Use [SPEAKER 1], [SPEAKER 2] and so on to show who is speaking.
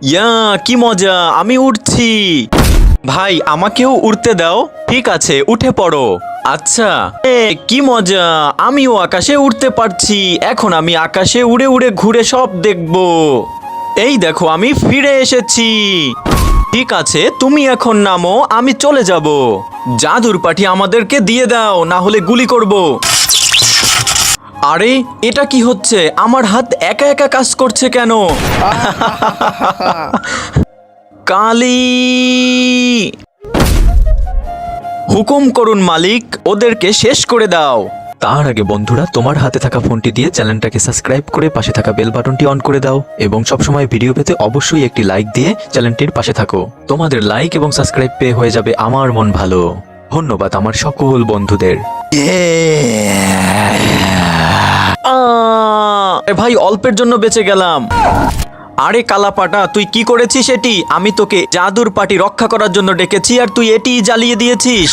[SPEAKER 1] ইয়া কি মজা, আমি উঠছি। ভাই আমাকেও উড়তে দাও। ঠিক আছে, উঠে পড়ো। আচ্ছা, কি মজা, আমিও আকাশে উঠতে পারছি। এখন আমি আকাশে উড়ে উড়ে ঘুরে সব দেখব। এই দেখো, আমি ফিরে এসেছি। ঠিক আছে, তুমি এখন নামো, আমি চলে যাব। জাদুর পাঠি আমাদেরকে দিয়ে দাও, না হলে গুলি করব। আরে এটা কি হচ্ছে? আমার হাত একা একা কাজ করছে কেন? কালী, হুকুম করুন মালিক, ওদেরকে শেষ করে দাও। তার আগে বন্ধুরা, তোমার হাতে থাকা ফোনটি দিয়ে চ্যানেলটাকে সাবস্ক্রাইব করে পাশে থাকা বেল বাটনটি অন করে দাও এবং সবসময় ভিডিও পেতে অবশ্যই একটি লাইক দিয়ে চ্যানেলটির পাশে থাকো। তোমাদের লাইক এবং সাবস্ক্রাইব পেয়ে হয়ে যাবে আমার মন ভালো। ধন্যবাদ আমার সকল বন্ধুদের। ভাই অল্পের জন্য বেঁচে গেলাম। আরে কালাপাটা, তুই কি করেছিস এটি? আমি তোকে জাদুর পাটি রক্ষা করার জন্য ডেকেছি আর তুই এটি জ্বালিয়ে দিয়েছিস।